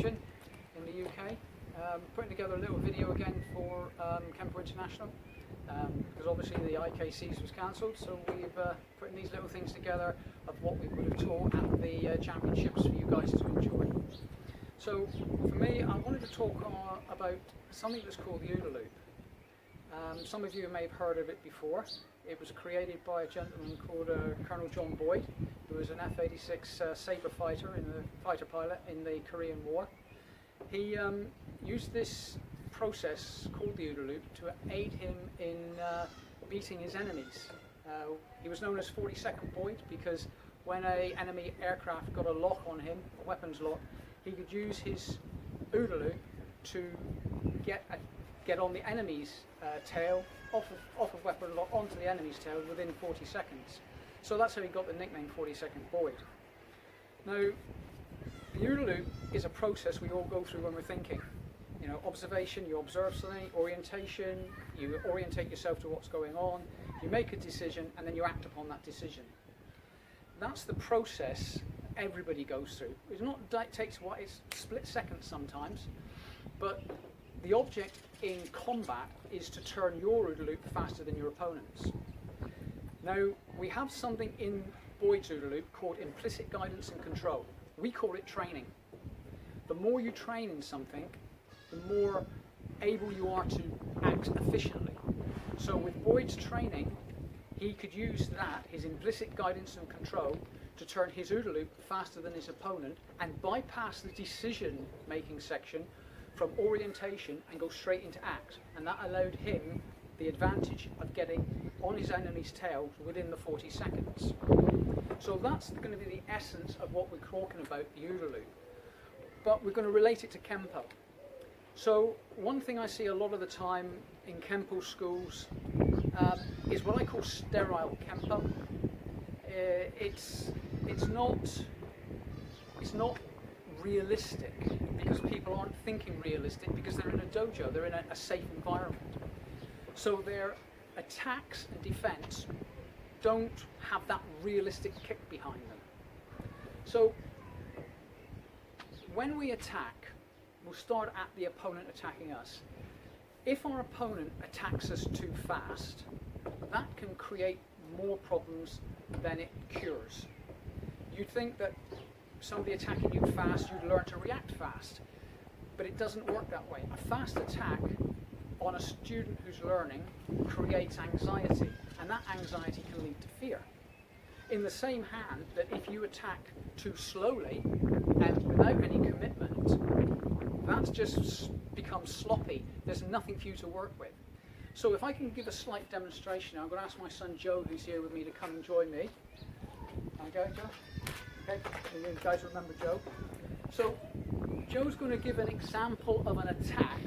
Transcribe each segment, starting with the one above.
region in the UK. Putting together a little video again for Kenpo International, because obviously the IKCs was cancelled, so we've putting these little things together of what we would have taught at the championships for you guys to enjoy. So for me, I wanted to talk about something that's called the OODA loop. Some of you may have heard of it before. It was created by a gentleman called Colonel John Boyd, who was an F-86 Sabre fighter, fighter pilot in the Korean War. He used this process called the OODA loop to aid him in beating his enemies. He was known as 42nd Boyd because when an enemy aircraft got a lock on him, a weapons lock, he could use his OODA loop to get on the enemy's tail, off of weapon lock onto the enemy's tail within 40 seconds. So that's how he got the nickname 42nd Boyd. Now, the OODA loop is a process we all go through when we're thinking. You know, observation, you observe something; orientation, you orientate yourself to what's going on; you make a decision, and then you act upon that decision. That's the process everybody goes through. It's not takes what it's split seconds sometimes, but the object in combat is to turn your OODA loop faster than your opponent's. Now, we have something in Boyd's OODA loop called implicit guidance and control. We call it training. The more you train in something, the more able you are to act efficiently. So with Boyd's training, he could use that, his implicit guidance and control, to turn his OODA loop faster than his opponent and bypass the decision-making section from orientation and go straight into act. And that allowed him the advantage of getting on his enemy's tail within the 40 seconds. So that's going to be the essence of what we're talking about, the OODA loop. But we're going to relate it to Kenpo. So one thing I see a lot of the time in Kenpo schools is what I call sterile Kenpo. It's not realistic because people aren't thinking realistic because they're in a dojo, they're in a safe environment. So their attacks and defense don't have that realistic kick behind them. So when we attack, we'll start at the opponent attacking us. If our opponent attacks us too fast, that can create more problems than it cures. You'd think that somebody attacking you fast, you'd learn to react fast, but it doesn't work that way. A fast attack on a student who's learning creates anxiety, and that anxiety can lead to fear. In the same hand, that if you attack too slowly and without any commitment, that just becomes sloppy. There's nothing for you to work with. So if I can give a slight demonstration, I'm going to ask my son Joe, who's here with me, to come and join me. Okay, Joe? Okay, and you guys remember Joe? So Joe's going to give an example of an attack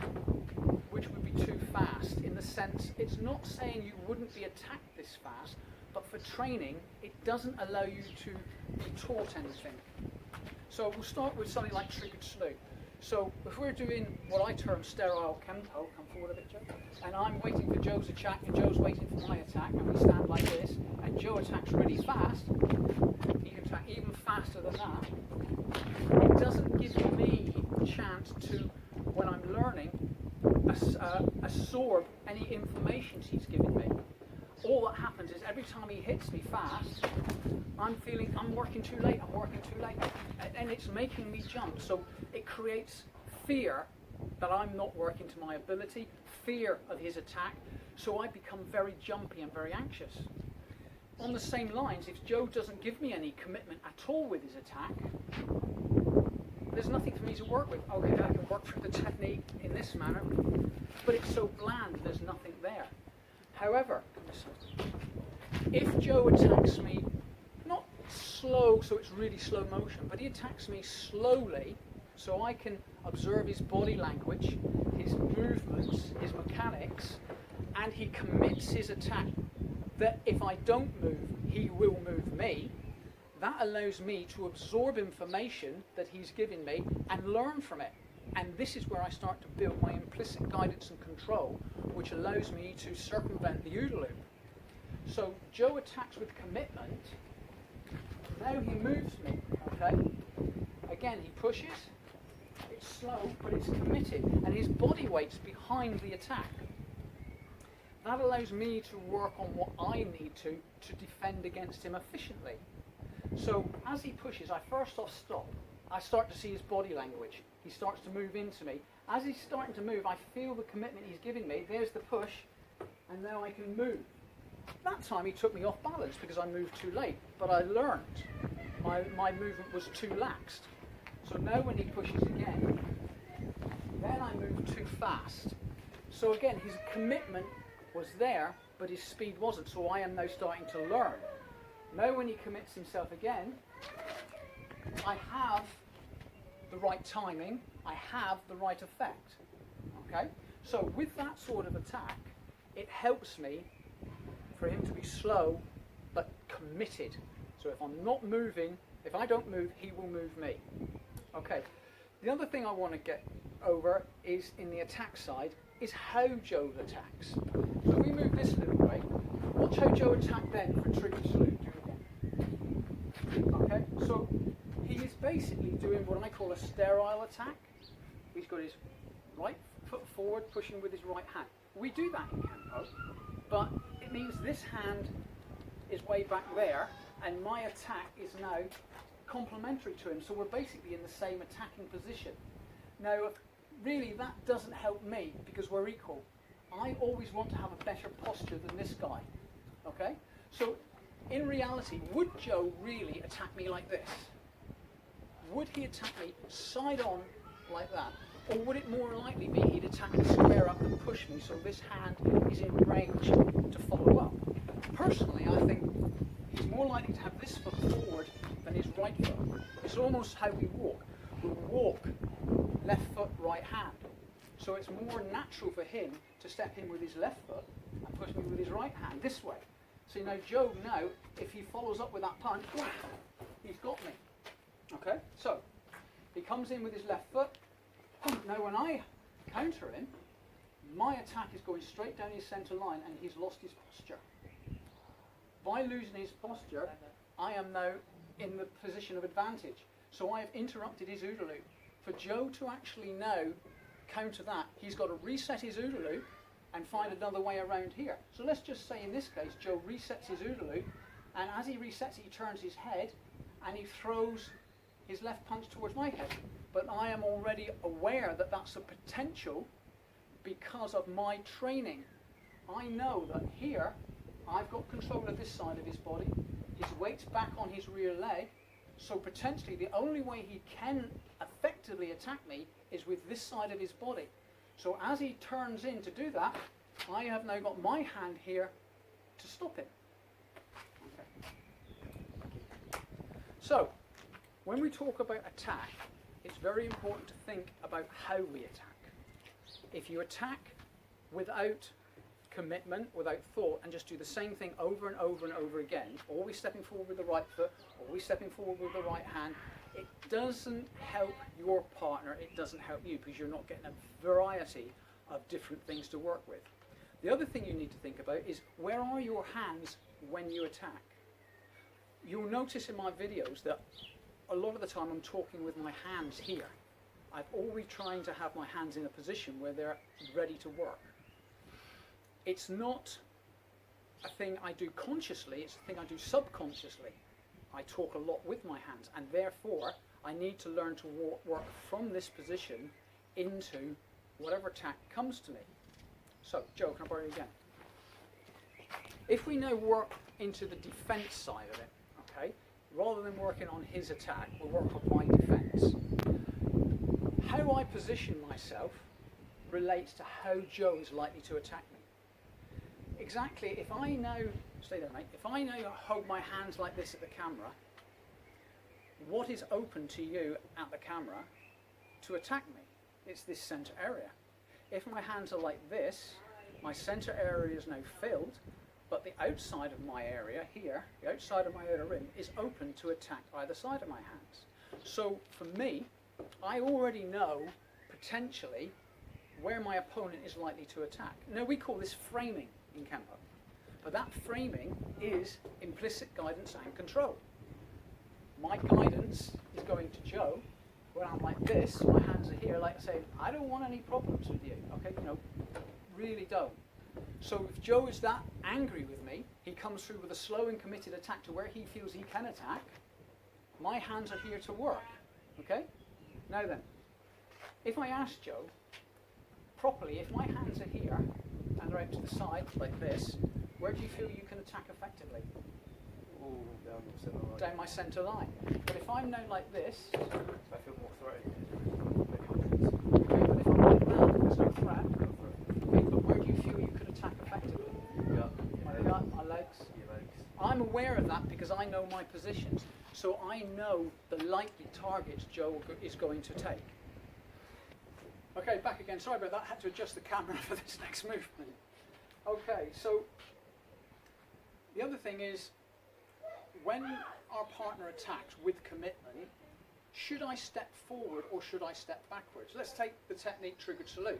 which would be too fast, in the sense it's not saying you wouldn't be attacked this fast, but for training it doesn't allow you to be taught anything. So we'll start with something like triggered slew. So if we're doing what I term sterile Kenpo, come forward a bit, Joe, and I'm waiting for Joe's attack and Joe's waiting for my attack, and we stand like this, and Joe attacks really fast, he can attack even faster than that. It doesn't give me a chance to, when I'm learning, absorb any information he's giving me. All that happens is every time he hits me fast, I'm feeling I'm working too late, and it's making me jump. So it creates fear that I'm not working to my ability, fear of his attack, so I become very jumpy and very anxious. On the same lines, if Joe doesn't give me any commitment at all with his attack, there's nothing for me to work with. Okay, I can work through the technique in this manner, but it's so bland, there's nothing there. However, if Joe attacks me, not slow, so it's really slow motion, but he attacks me slowly, so I can observe his body language, his movements, his mechanics, and he commits his attack that if I don't move, he will move me. That allows me to absorb information that he's giving me and learn from it. And this is where I start to build my implicit guidance and control, which allows me to circumvent the OODA loop. So Joe attacks with commitment. Now he moves me, okay? Again, he pushes, It's slow, but it's committed, and his body weight's behind the attack. That allows me to work on what I need to defend against him efficiently. So as he pushes, I first off stop. I start to see his body language. He starts to move into me. As he's starting to move, I feel the commitment he's giving me. There's the push, and now I can move. That time he took me off balance because I moved too late, but I learned. My movement was too laxed. So now when he pushes again, then I move too fast. So again, his commitment was there, but his speed wasn't, so I am now starting to learn. Now when he commits himself again, I have the right timing, I have the right effect. Okay? So with that sort of attack, it helps me for him to be slow but committed. So if I'm not moving, if I don't move, he will move me. Okay. The other thing I want to get over is in the attack side is how Joe attacks. So if we move this a little way, watch how Joe attacked then for trigger salute. Do it again. Okay, so he is basically doing what I call a sterile attack. He's got his right foot forward, pushing with his right hand. We do that in Kenpo, but it means this hand is way back there, and my attack is now complementary to him, so we're basically in the same attacking position. Now, really, that doesn't help me because we're equal. I always want to have a better posture than this guy. Okay? So, in reality, would Joe really attack me like this? Would he attack me side on like that? Or would it more likely be he'd attack me square up and push me so this hand is in range to follow up? Personally, I think he's more likely to have this foot forward than his right foot. It's almost how we walk. We walk left foot, right hand. So it's more natural for him to step in with his left foot and push me with his right hand this way. So now Joe, now, if he follows up with that punch, he's got me. Okay, so he comes in with his left foot. Now when I counter him, my attack is going straight down his centre line and he's lost his posture. By losing his posture, I am now in the position of advantage. So I have interrupted his OODA loop. For Joe to actually now counter that, he's got to reset his OODA loop and find another way around here. So let's just say in this case, Joe resets his OODA loop, and as he resets it, he turns his head and he throws his left punch towards my head. But I am already aware that that's a potential because of my training. I know that here, I've got control of this side of his body. His weight's back on his rear leg. So potentially the only way he can effectively attack me is with this side of his body. So as he turns in to do that, I have now got my hand here to stop him. Okay. So when we talk about attack, it's very important to think about how we attack. If you attack without commitment, without thought, and just do the same thing over and over and over again, always stepping forward with the right foot, always stepping forward with the right hand, it doesn't help your partner, it doesn't help you, because you're not getting a variety of different things to work with. The other thing you need to think about is, where are your hands when you attack? You'll notice in my videos that a lot of the time I'm talking with my hands here. I'm always trying to have my hands in a position where they're ready to work. It's not a thing I do consciously, it's a thing I do subconsciously. I talk a lot with my hands, and therefore I need to learn to work from this position into whatever attack comes to me. So, Joe, can I borrow you again? If we now work into the defense side of it, okay, rather than working on his attack, we'll work on my defense. How I position myself relates to how Joe is likely to attack me. Exactly, if I now, stay there mate, if I now hold my hands like this at the camera, what is open to you at the camera to attack me? It's this centre area. If my hands are like this, my centre area is now filled, but the outside of my area here, the outside of my outer rim, is open to attack either side of my hands. So for me, I already know potentially where my opponent is likely to attack. Now we call this framing in Kenpo, but that framing is implicit guidance and control. My guidance is going to Joe, when I'm like this, my hands are here, like saying, I don't want any problems with you, okay? You know, really don't. So if Joe is that angry with me, he comes through with a slow and committed attack to where he feels he can attack. My hands are here to work, okay? Now then, if I ask Joe, properly, if my hands are here and they're out to the side, like this, where do you feel you can attack effectively? Ooh, down the centre line. Down my centre line. But if I'm now like this, I feel more threatened. okay, but if I'm like that, there's no threat. Okay, but where do you feel you could attack effectively? Gut. My gut, my legs. Your legs. I'm aware of that because I know my positions. So I know the likely targets Joe is going to take. Okay, back again. Sorry about that. I had to adjust the camera for this next movement. Okay, so the other thing is, when our partner attacks with commitment, should I step forward or should I step backwards? Let's take the technique triggered salute.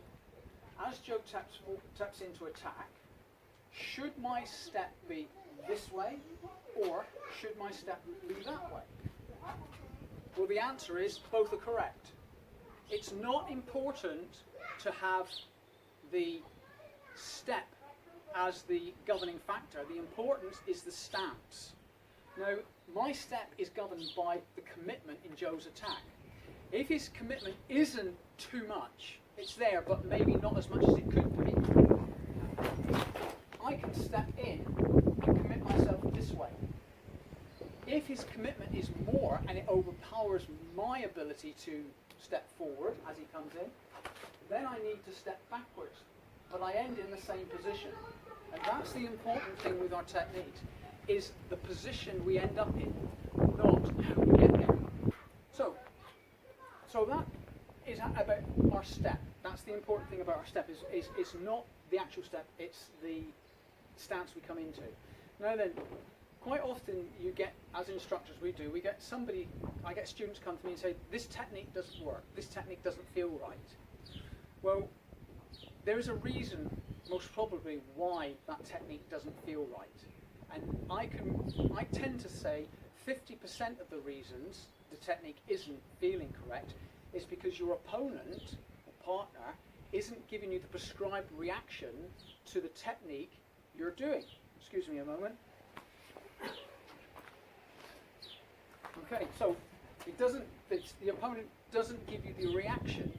As Joe taps into attack, should my step be this way or should my step be that way? Well, the answer is both are correct. It's not important to have the step as the governing factor. The importance is the stance. Now, my step is governed by the commitment in Joe's attack. If his commitment isn't too much, it's there, but maybe not as much as it could be, I can step in and commit myself this way. If his commitment is more and it overpowers my ability to step forward as he comes in, then I need to step backwards. But I end in the same position. And that's the important thing with our techniques, is the position we end up in, not how we get there. So that is about our step. That's the important thing about our step, is not the actual step, it's the stance we come into. Now then, quite often you get, as instructors we get I get students come to me and say, this technique doesn't work, this technique doesn't feel right. Well, there is a reason, most probably, why that technique doesn't feel right. And I tend to say 50% of the reasons the technique isn't feeling correct is because your opponent, or partner, isn't giving you the prescribed reaction to the technique you're doing. Excuse me a moment. Okay, so the opponent doesn't give you the reaction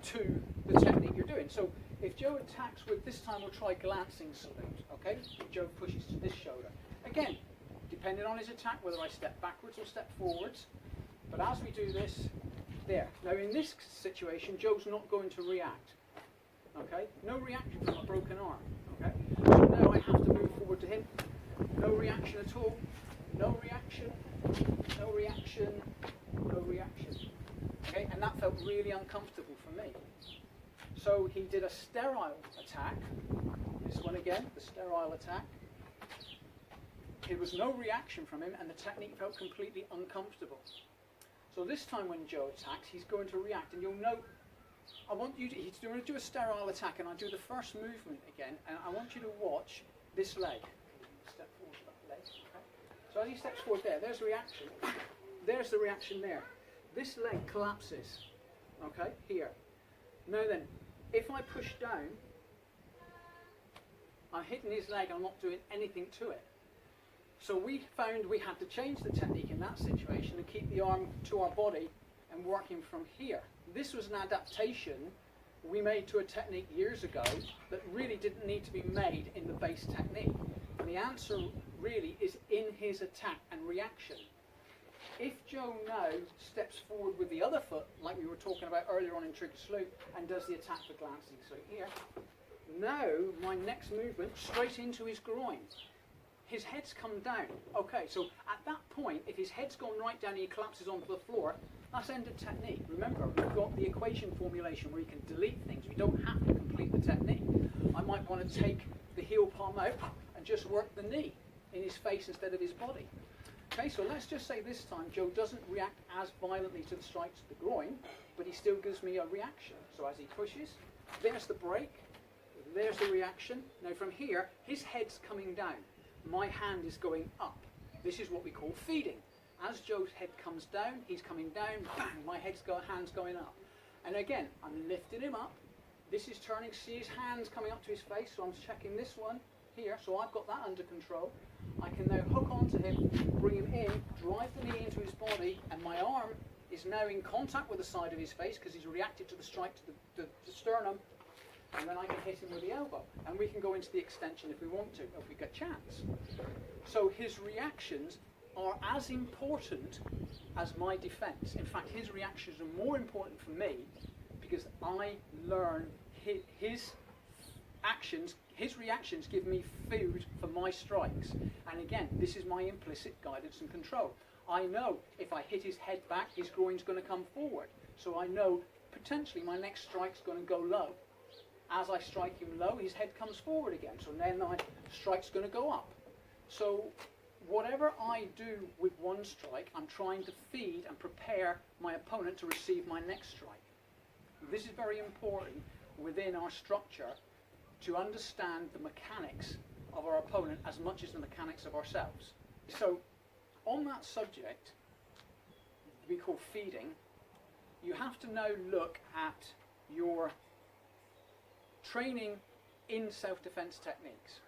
to the technique you're doing. So if Joe attacks with, this time we'll try glancing salute, okay? Joe pushes to this shoulder. Again, depending on his attack, whether I step backwards or step forwards. But as we do this, there. Now in this situation, Joe's not going to react, okay? No reaction from a broken arm, okay? So now I have to move forward to him. No reaction at all. No reaction. No reaction. No reaction. Okay, and that felt really uncomfortable for me. So he did a sterile attack. This one again, the sterile attack. There was no reaction from him, and the technique felt completely uncomfortable. So this time when Joe attacks, he's going to react, and you'll note, he's going to do a sterile attack, and I do the first movement again, and I want you to watch this leg. Step forward, that leg. Okay. So as he steps forward there's the reaction. There's the reaction there. This leg collapses, okay, here. Now then, if I push down, I'm hitting his leg, I'm not doing anything to it. So we found we had to change the technique in that situation and keep the arm to our body and working from here. This was an adaptation we made to a technique years ago that really didn't need to be made in the base technique. And the answer really is in his attack and reaction. If Joe now steps forward with the other foot, like we were talking about earlier on in trigger salute, and does the attack for glancing salute here, now my next movement straight into his groin. His head's come down. Okay, so at that point, if his head's gone right down and he collapses onto the floor, that's end of technique. Remember, we've got the equation formulation where you can delete things. We don't have to complete the technique. I might want to take the heel palm out and just work the knee in his face instead of his body. Okay, so let's just say this time Joe doesn't react as violently to the strike to the groin, but he still gives me a reaction. So as he pushes, there's the break, there's the reaction. Now from here, his head's coming down. My hand is going up. This is what we call feeding. as Joe's head comes down, he's coming down, bang, my hand's going up. And again, I'm lifting him up. This is turning, see his hands coming up to his face, so I'm checking this one here, so I've got that under control. I can now hook onto him, bring him in, drive the knee into his body, and my arm is now in contact with the side of his face because he's reacted to the strike to the sternum, and then I can hit him with the elbow. And we can go into the extension if we want to, if we get a chance. So his reactions are as important as my defense. In fact, his reactions are more important for me because I learn his actions, his reactions give me food for my strikes. And again, this is my implicit guidance and control. I know if I hit his head back, his groin's going to come forward. So I know potentially my next strike's going to go low. As I strike him low, his head comes forward again. So then my strike's going to go up. So whatever I do with one strike, I'm trying to feed and prepare my opponent to receive my next strike. This is very important within our structure to understand the mechanics of our opponent as much as the mechanics of ourselves. So on that subject, we call feeding, you have to now look at your training in self-defense techniques.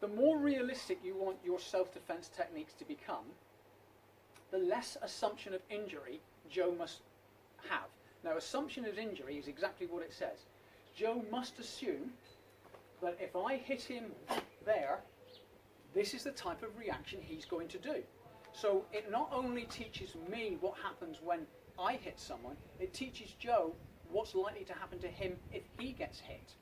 The more realistic you want your self-defense techniques to become, the less assumption of injury Joe must have. Now, assumption of injury is exactly what it says. Joe must assume that if I hit him there, this is the type of reaction he's going to do. So it not only teaches me what happens when I hit someone, it teaches Joe what's likely to happen to him if he gets hit.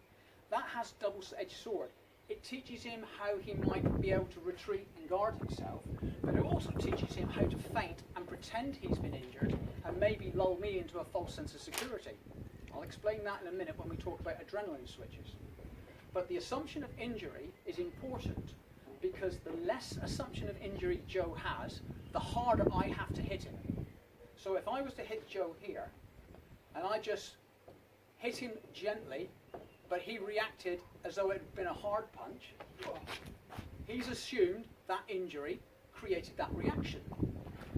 That has double-edged sword. It teaches him how he might be able to retreat and guard himself, but it also teaches him how to feint and pretend he's been injured and maybe lull me into a false sense of security. I'll explain that in a minute when we talk about adrenaline switches. But the assumption of injury is important because the less assumption of injury Joe has, the harder I have to hit him. So if I was to hit Joe here, and I just hit him gently, but he reacted as though it had been a hard punch, he's assumed that injury created that reaction.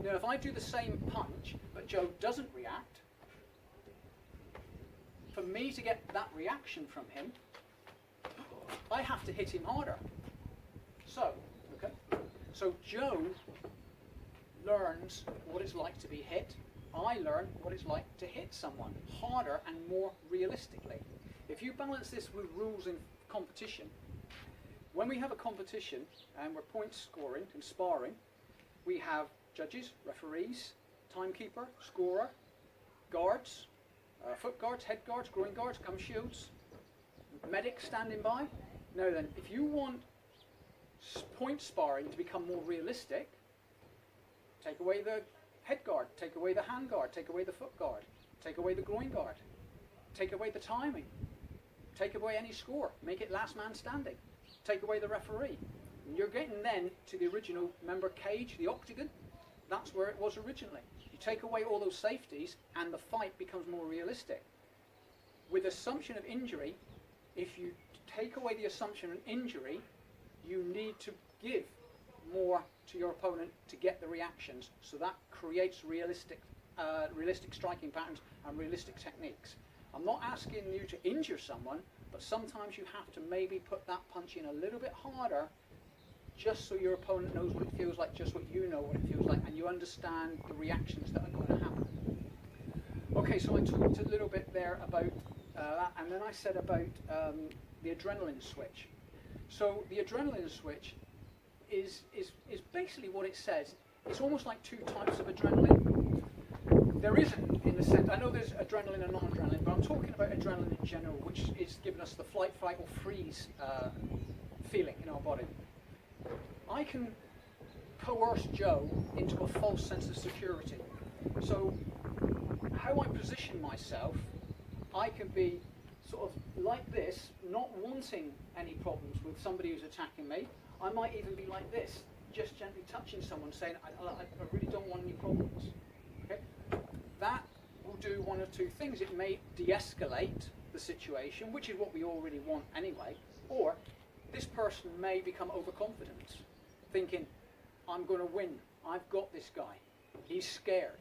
Now if I do the same punch, but Joe doesn't react, for me to get that reaction from him, I have to hit him harder. So Joe learns what it's like to be hit. I learn what it's like to hit someone harder and more realistically. If you balance this with rules in competition, when we have a competition and we're point scoring and sparring, we have judges, referees, timekeeper, scorer, guards, foot guards, head guards, groin guards, gum shields, medic standing by. Now then, if you want point sparring to become more realistic, take away the head guard, take away the hand guard, take away the foot guard, take away the groin guard, take away the timing, take away any score, make it last man standing, take away the referee. And you're getting then to the original, remember cage, the octagon? That's where it was originally. You take away all those safeties and the fight becomes more realistic. With assumption of injury, if you take away the assumption of injury, you need to give more to your opponent to get the reactions. So that creates realistic striking patterns and realistic techniques. I'm not asking you to injure someone, but sometimes you have to maybe put that punch in a little bit harder just so your opponent knows what it feels like, just what you know what it feels like, and you understand the reactions that are going to happen. Okay, so I talked a little bit there about that, and then I said about the adrenaline switch. So the adrenaline switch is basically what it says. It's almost like two types of adrenaline. There isn't, in the sense, I know there's adrenaline and non-adrenaline, but I'm talking about adrenaline in general, which is giving us the flight, fight, or freeze feeling in our body. I can coerce Joe into a false sense of security. So how I position myself, I can be sort of like this, not wanting any problems with somebody who's attacking me. I might even be like this, just gently touching someone, saying, I really don't want any problems. Okay? That will do one of two things. It may de-escalate the situation, which is what we all really want anyway, or this person may become overconfident, thinking, I'm going to win, I've got this guy. He's scared.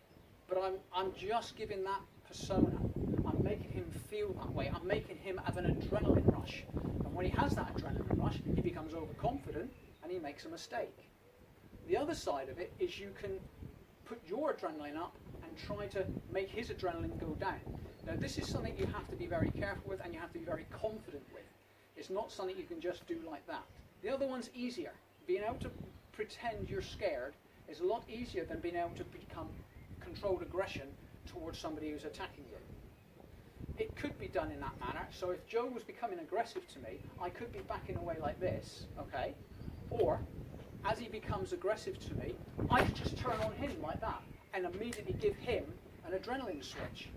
But I'm just giving that persona. I'm making him feel that way. I'm making him have an adrenaline rush. And when he has that adrenaline rush, he becomes overconfident and he makes a mistake. The other side of it is you can put your adrenaline up and try to make his adrenaline go down. Now this is something you have to be very careful with and you have to be very confident with. It's not something you can just do like that. The other one's easier. Being able to pretend you're scared is a lot easier than being able to become controlled aggression towards somebody who's attacking you. It could be done in that manner. So if Joe was becoming aggressive to me, I could be backing away like this, okay? Or as he becomes aggressive to me, I could just turn on him like that and immediately give him an adrenaline switch.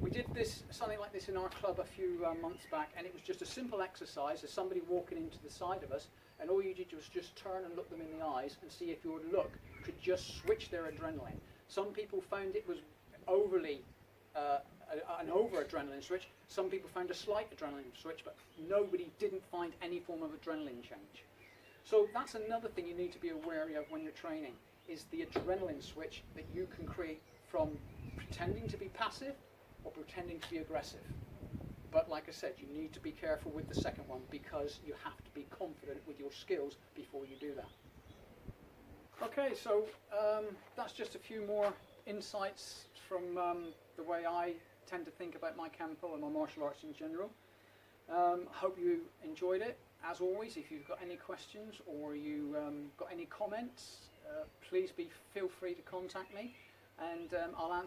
We did something like this in our club a few months back, and it was just a simple exercise of somebody walking into the side of us, and all you did was just turn and look them in the eyes and see if your look could just switch their adrenaline. Some people found it was overly an over-adrenaline switch. Some people found a slight adrenaline switch, but nobody didn't find any form of adrenaline change. So that's another thing you need to be aware of when you're training, is the adrenaline switch that you can create from pretending to be passive or pretending to be aggressive. But like I said, you need to be careful with the second one because you have to be confident with your skills before you do that. Okay, so that's just a few more insights from the way I tend to think about my Kenpo and my martial arts in general. Hope you enjoyed it. As always, if you've got any questions or you got any comments, please feel free to contact me, and I'll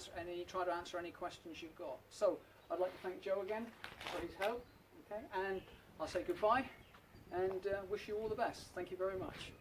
try to answer any questions you've got. So I'd like to thank Joe again for his help, okay, and I'll say goodbye and wish you all the best. Thank you very much.